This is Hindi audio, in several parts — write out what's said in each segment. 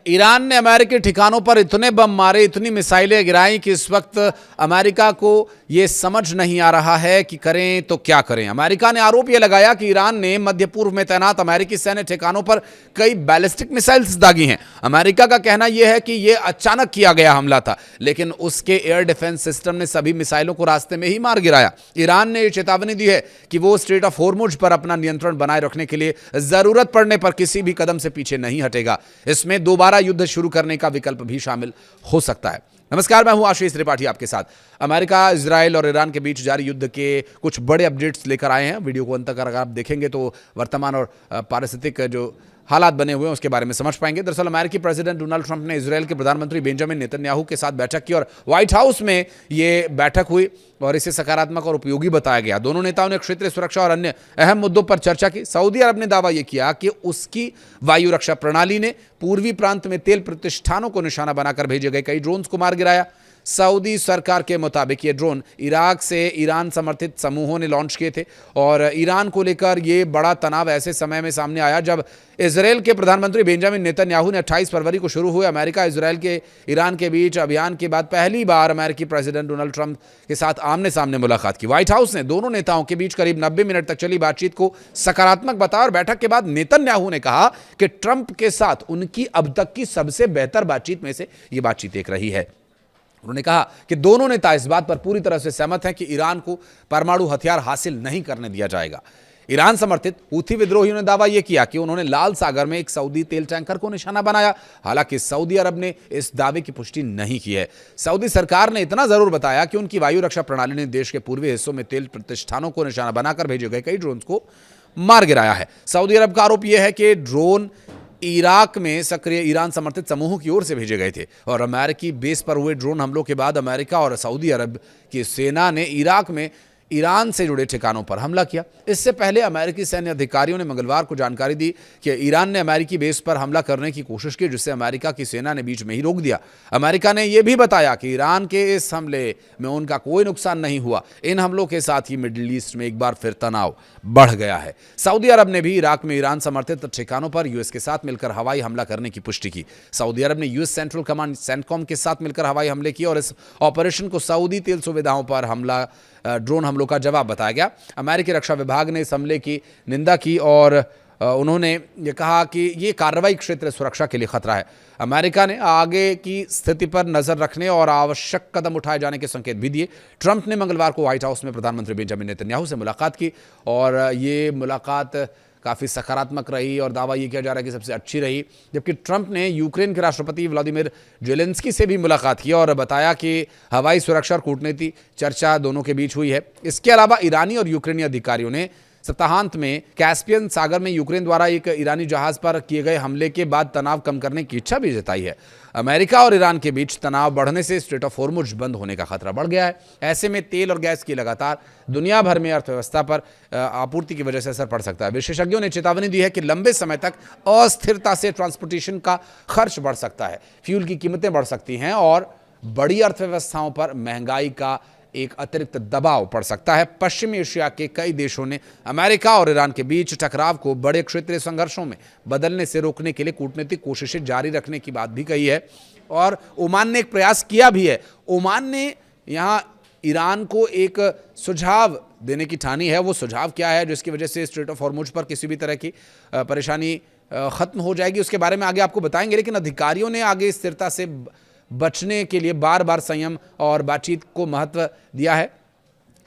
ईरान ने अमेरिकी ठिकानों पर इतने बम मारे, इतनी मिसाइलें गिराई कि इस वक्त अमेरिका को यह समझ नहीं आ रहा है कि करें तो क्या करें। अमेरिका ने आरोप यह लगाया कि ईरान ने मध्य पूर्व में तैनात अमेरिकी सैन्य ठिकानों पर कई बैलिस्टिक मिसाइल्स दागी हैं। अमेरिका का कहना यह है कि यह अचानक किया गया हमला था, लेकिन उसके एयर डिफेंस सिस्टम ने सभी मिसाइलों को रास्ते में ही मार गिराया। ईरान ने चेतावनी दी है कि वो स्ट्रेट ऑफ होर्मुज पर अपना नियंत्रण बनाए रखने के लिए जरूरत पड़ने पर किसी भी कदम से पीछे नहीं हटेगा। इसमें दोबारा युद्ध शुरू करने का विकल्प भी शामिल हो सकता है। नमस्कार, मैं हूं आशीष त्रिपाठी आपके साथ। अमेरिका, इजराइल और ईरान के बीच जारी युद्ध के कुछ बड़े अपडेट्स लेकर आए हैं। वीडियो को अंत तक अगर आप देखेंगे तो वर्तमान और पारिस्थितिक जो हालात बने हुए हैं उसके बारे में समझ पाएंगे। दरअसल अमेरिकी प्रेसिडेंट डोनाल्ड ट्रंप ने इजराइल के प्रधानमंत्री बेंजामिन नेतन्याहू के साथ बैठक की और व्हाइट हाउस में यह बैठक हुई और इसे सकारात्मक और उपयोगी बताया गया। दोनों नेताओं ने क्षेत्रीय सुरक्षा और अन्य अहम मुद्दों पर चर्चा की। सऊदी अरब ने दावा यह किया कि उसकी वायु रक्षा प्रणाली ने पूर्वी प्रांत में तेल प्रतिष्ठानों को निशाना बनाकर भेजे गए कई ड्रोन्स को मार गिराया। सऊदी सरकार के मुताबिक ये ड्रोन इराक से ईरान समर्थित समूहों ने लॉन्च किए थे और ईरान को लेकर ये बड़ा तनाव ऐसे समय में सामने आया जब इजराइल के प्रधानमंत्री बेंजामिन नेतन्याहू ने 28 फरवरी को शुरू हुए अमेरिका इजराइल के ईरान के बीच अभियान के बाद पहली बार अमेरिकी प्रेसिडेंट डोनाल्ड ट्रंप के साथ आमने सामने मुलाकात की। व्हाइट हाउस ने दोनों नेताओं के बीच करीब 90 मिनट तक चली बातचीत को सकारात्मक बताया और बैठक के बाद नेतन्याहू ने कहा कि ट्रंप के साथ उनकी अब तक की सबसे बेहतर बातचीत में से यह बातचीत एक रही है। उन्होंने कहा कि दोनों नेता इस बात पर पूरी तरह से सहमत हैं कि ईरान को परमाणु हथियार हासिल नहीं करने दिया जाएगा। ईरान समर्थित हूथी विद्रोहियों ने दावा यह किया कि उन्होंने लाल सागर में एक सऊदी तेल टैंकर को निशाना बनाया। हालांकि सऊदी अरब ने इस दावे की पुष्टि नहीं की है। सऊदी सरकार ने इतना जरूर बताया कि उनकी वायु रक्षा प्रणाली ने देश के पूर्वी हिस्सों में तेल प्रतिष्ठानों को निशाना बनाकर भेजे गए कई ड्रोन को मार गिराया है। सऊदी अरब का आरोप यह है कि ड्रोन इराक में सक्रिय ईरान समर्थित समूहों की ओर से भेजे गए थे और अमेरिकी बेस पर हुए ड्रोन हमलों के बाद अमेरिका और सऊदी अरब की सेना ने इराक में ईरान से जुड़े ठिकानों पर हमला किया। इससे पहले अमेरिकी सैन्य अधिकारियों ने मंगलवार को जानकारी दी कि ईरान ने अमेरिकी बेस पर हमला करने की कोशिश की, जिससे अमेरिका की सेना ने बीच में ही रोक दिया। अमेरिका ने यह भी बताया कि ईरान के इस हमले में उनका कोई नुकसान नहीं हुआ। इन हमलों के साथ ही मिडिल ईस्ट में एक बार फिर तनाव बढ़ गया है। सऊदी अरब ने भी इराक में ईरान समर्थित ठिकानों पर यूएस के साथ मिलकर हवाई हमला करने की पुष्टि की। सऊदी अरब ने यूएस सेंट्रल कमांड सेंटकॉम के साथ मिलकर हवाई हमले किए और इस ऑपरेशन को सऊदी तेल सुविधाओं पर हमला ड्रोन हमलों का जवाब बताया गया। अमेरिकी रक्षा विभाग ने इस हमले की निंदा की और उन्होंने ये कहा कि ये कार्रवाई क्षेत्रीय सुरक्षा के लिए खतरा है। अमेरिका ने आगे की स्थिति पर नजर रखने और आवश्यक कदम उठाए जाने के संकेत भी दिए। ट्रंप ने मंगलवार को व्हाइट हाउस में प्रधानमंत्री बेंजामिन नेतन्याहू से मुलाकात की और ये मुलाकात काफ़ी सकारात्मक रही और दावा ये किया जा रहा है कि सबसे अच्छी रही। जबकि ट्रंप ने यूक्रेन के राष्ट्रपति व्लादिमीर जेलेंस्की से भी मुलाकात की और बताया कि हवाई सुरक्षा और कूटनीति चर्चा दोनों के बीच हुई है। इसके अलावा ईरानी और यूक्रेनी अधिकारियों ने सप्ताहांत में कैस्पियन सागर में यूक्रेन द्वारा एक ईरानी जहाज पर किए गए हमले के बाद तनाव कम करने की इच्छा भी जताई है। अमेरिका और ईरान के बीच तनाव बढ़ने से स्ट्रेट ऑफ होर्मुज बंद होने का खतरा बढ़ गया है। ऐसे में तेल और गैस की लगातार दुनिया भर में अर्थव्यवस्था पर आपूर्ति की वजह से असर पड़ सकता है। विशेषज्ञों ने चेतावनी दी है कि लंबे समय तक अस्थिरता से ट्रांसपोर्टेशन का खर्च बढ़ सकता है, फ्यूल की कीमतें बढ़ सकती हैं और बड़ी अर्थव्यवस्थाओं पर महंगाई का एक अतिरिक्त दबाव पड़ सकता है। पश्चिमी एशिया के कई देशों ने अमेरिका और ईरान के बीच टकराव को बड़े क्षेत्रीय संघर्षों में बदलने से रोकने के लिए कूटनीतिक कोशिशें जारी रखने की बात भी कही है और ओमान ने एक प्रयास किया भी है। ओमान ने यहाँ ईरान को एक सुझाव देने की ठानी है। वो सुझाव क्या है जिसकी वजह से स्ट्रेट ऑफ हॉर्मुज पर किसी भी तरह की परेशानी खत्म हो जाएगी, उसके बारे में आगे आपको बताएंगे। लेकिन अधिकारियों ने आगे स्थिरता से बचने के लिए बार बार संयम और बातचीत को महत्व दिया है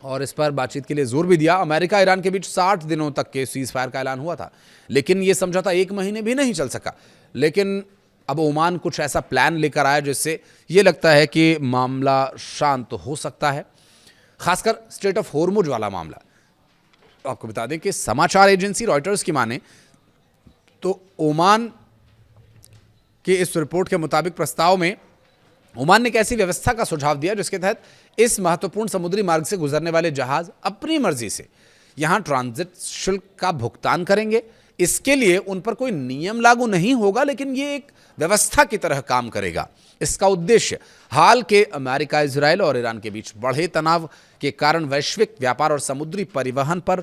और इस पर बातचीत के लिए जोर भी दिया। अमेरिका ईरान के बीच 60 दिनों तक के सीज फायर का ऐलान हुआ था, लेकिन यह समझौता 1 महीने भी नहीं चल सका। लेकिन अब ओमान कुछ ऐसा प्लान लेकर आया जिससे यह लगता है कि मामला शांत हो सकता है, खासकर स्ट्रेट ऑफ होर्मुज वाला मामला। आपको बता दें कि समाचार एजेंसी रॉयटर्स की माने तो ओमान के इस रिपोर्ट के मुताबिक प्रस्ताव में ओमान ने एक ऐसी व्यवस्था का सुझाव दिया जिसके तहत इस महत्वपूर्ण समुद्री मार्ग से गुजरने वाले जहाज अपनी मर्जी से यहां ट्रांजिट शुल्क का भुगतान करेंगे। इसके लिए उन पर कोई नियम लागू नहीं होगा, लेकिन यह एक व्यवस्था की तरह काम करेगा। इसका उद्देश्य हाल के अमेरिका, इजराइल और ईरान के बीच बढ़े तनाव के कारण वैश्विक व्यापार और समुद्री परिवहन पर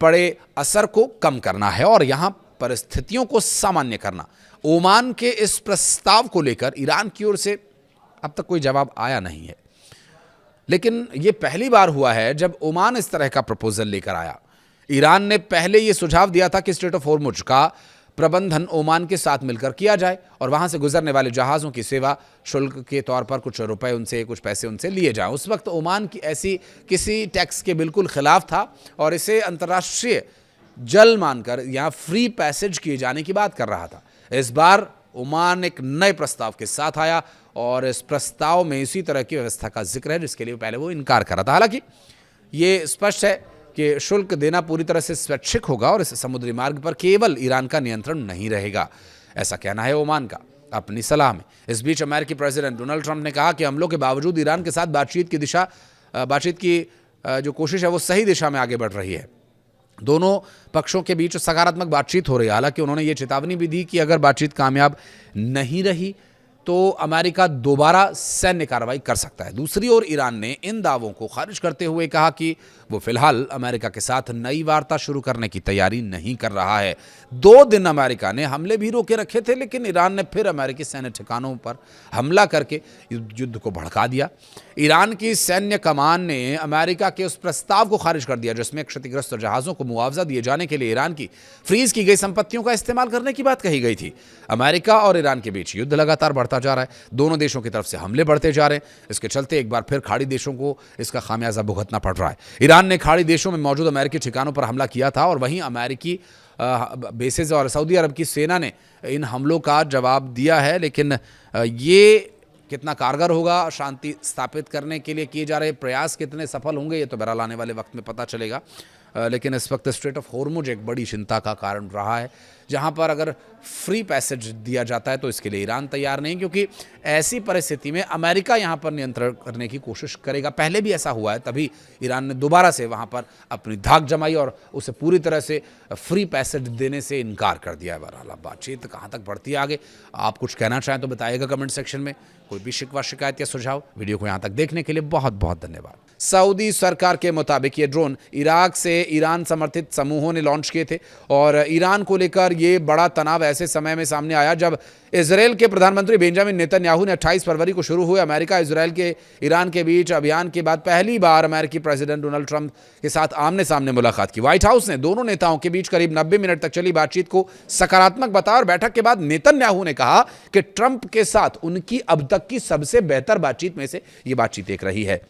पड़े असर को कम करना है और यहां परिस्थितियों को सामान्य करना ओमान के इस प्रस्ताव को लेकर ईरान की ओर से अब तक कोई जवाब आया नहीं है, लेकिन ये पहली बार हुआ है जब ओमान इस तरह का प्रपोजल लेकर आया। ईरान ने पहले ये सुझाव दिया था कि स्ट्रेट ऑफ हॉर्मुज का प्रबंधन ओमान के साथ मिलकर किया जाए और वहां से गुजरने वाले जहाज़ों की सेवा शुल्क के तौर पर कुछ रुपए उनसे, कुछ पैसे उनसे लिए जाएं। उस वक्त ओमान की ऐसी किसी टैक्स के बिल्कुल खिलाफ था और इसे अंतर्राष्ट्रीय जल मानकर यहाँ फ्री पैसेज किए जाने की बात कर रहा था। इस बार ओमान एक नए प्रस्ताव के साथ आया और इस प्रस्ताव में इसी तरह की व्यवस्था का जिक्र है जिसके लिए पहले वो इनकार कर रहा था। हालांकि ये स्पष्ट है कि शुल्क देना पूरी तरह से स्वैच्छिक होगा और इस समुद्री मार्ग पर केवल ईरान का नियंत्रण नहीं रहेगा, ऐसा कहना है ओमान का अपनी सलाह में। इस बीच अमेरिकी प्रेसिडेंट डोनाल्ड ट्रंप ने कहा कि हमलों के बावजूद ईरान के साथ बातचीत की जो कोशिश है वो सही दिशा में आगे बढ़ रही है। दोनों पक्षों के बीच सकारात्मक बातचीत हो रही है। हालांकि उन्होंने ये चेतावनी भी दी कि अगर बातचीत कामयाब नहीं रही तो अमेरिका दोबारा सैन्य कार्रवाई कर सकता है। दूसरी ओर ईरान ने इन दावों को खारिज करते हुए कहा कि वो फिलहाल अमेरिका के साथ नई वार्ता शुरू करने की तैयारी नहीं कर रहा है। 2 दिन अमेरिका ने हमले भी रोके रखे थे, लेकिन ईरान ने फिर अमेरिकी सैन्य ठिकानों पर हमला करके युद्ध को भड़का दिया। ईरान की सैन्य कमान ने अमेरिका के उस प्रस्ताव को खारिज कर दिया जिसमें क्षतिग्रस्त जहाज़ों को मुआवजा दिए जाने के लिए ईरान की फ्रीज की गई संपत्तियों का इस्तेमाल करने की बात कही गई थी। अमेरिका और ईरान के बीच युद्ध लगातार बढ़ता जा रहा है। दोनों देशों की तरफ से हमले बढ़ते जा रहे हैं। इसके चलते एक बार फिर खाड़ी देशों को इसका खामियाजा भुगतना पड़ रहा है। ईरान ने खाड़ी देशों में मौजूद अमेरिकी ठिकानों पर हमला किया था और वहीं अमेरिकी बेसेस और सऊदी अरब की सेना ने इन हमलों का जवाब दिया है। लेकिन ये कितना कारगर होगा, शांति स्थापित करने के लिए किए जा रहे प्रयास कितने सफल होंगे, ये तो बहरहाल आने वाले वक्त में पता चलेगा। लेकिन इस वक्त स्ट्रेट ऑफ हॉर्मुज एक बड़ी चिंता का कारण रहा है, जहां पर अगर फ्री पैसेज दिया जाता है तो इसके लिए ईरान तैयार नहीं, क्योंकि ऐसी परिस्थिति में अमेरिका यहां पर नियंत्रण करने की कोशिश करेगा। पहले भी ऐसा हुआ है, तभी ईरान ने दोबारा से वहां पर अपनी धाक जमाई और उसे पूरी तरह से फ्री पैसेज देने से इनकार कर दिया है। बहरहाल बातचीत कहां तक बढ़ती है आगे, आप कुछ कहना चाहें तो बताइएगा कमेंट सेक्शन में। कोई भी शिकवा, शिकायत या सुझाव, वीडियो को यहां तक देखने के लिए बहुत बहुत धन्यवाद। सऊदी सरकार के मुताबिक ये ड्रोन इराक से ईरान समर्थित समूहों ने लॉन्च किए थे और ईरान को लेकर ये बड़ा तनाव ऐसे समय में सामने आया जब इजरायल के प्रधानमंत्री बेंजामिन नेतन्याहू ने 28 फरवरी को शुरू हुए अमेरिका इजरायल के ईरान के बीच अभियान के बाद पहली बार अमेरिकी प्रेसिडेंट डोनाल्ड ट्रंप के साथ आमने सामने मुलाकात की। व्हाइट हाउस ने दोनों नेताओं के बीच करीब 90 मिनट तक चली बातचीत को सकारात्मक बताया और बैठक के बाद नेतन्याहू ने कहा कि ट्रंप के साथ उनकी अब तक की सबसे बेहतर बातचीत में से ये बातचीत एक रही है।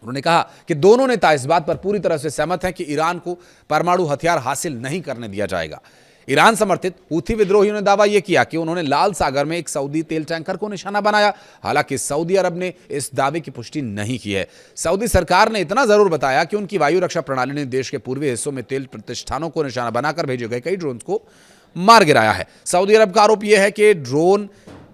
उन्होंने कहा कि दोनों नेता इस बात पर पूरी तरह से सहमत हैं कि ईरान को परमाणु हथियार हासिल नहीं करने दिया जाएगा। ईरान समर्थित हूथी विद्रोहियों ने दावा यह किया कि उन्होंने लाल सागर में एक सऊदी तेल टैंकर को निशाना बनाया। हालांकि सऊदी अरब ने इस दावे की पुष्टि नहीं की है। सऊदी सरकार ने इतना जरूर बताया कि उनकी वायु रक्षा प्रणाली ने देश के पूर्वी हिस्सों में तेल प्रतिष्ठानों को निशाना बनाकर भेजे गए कई ड्रोन को मार गिराया है। सऊदी अरब का आरोप यह है कि ड्रोन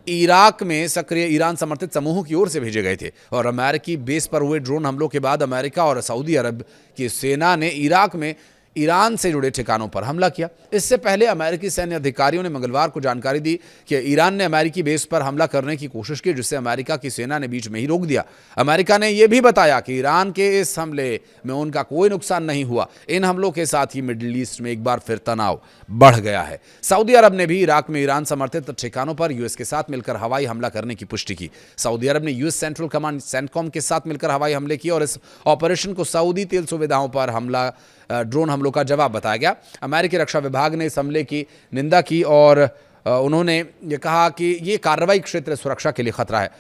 इराक में सक्रिय ईरान समर्थित समूहों की ओर से भेजे गए थे और अमेरिकी बेस पर हुए ड्रोन हमलों के बाद अमेरिका और सऊदी अरब की सेना ने इराक में ईरान से जुड़े ठिकानों पर हमला किया। इससे पहले अमेरिकी सैन्य अधिकारियों ने मंगलवार को जानकारी दी कि ईरान ने अमेरिकी बेस पर हमला करने की कोशिश की, जिससे अमेरिका की सेना ने बीच में ही रोक दिया। अमेरिका ने यह भी बताया कि ईरान के इस हमले में उनका कोई नुकसान नहीं हुआ। इन हमलों के साथ ही मिडिल ईस्ट में एक बार फिर तनाव बढ़ गया है। सऊदी अरब ने भी इराक में ईरान समर्थित ठिकानों पर यूएस के साथ मिलकर हवाई हमला करने की पुष्टि की। सऊदी अरब ने यूएस सेंट्रल कमांड सेंटकॉम के साथ मिलकर हवाई हमले किए और इस ऑपरेशन को सऊदी तेल सुविधाओं पर ड्रोन हमलों का जवाब बताया गया। अमेरिकी रक्षा विभाग ने इस हमले की निंदा की और उन्होंने ये कहा कि ये कार्रवाई क्षेत्र सुरक्षा के लिए खतरा है।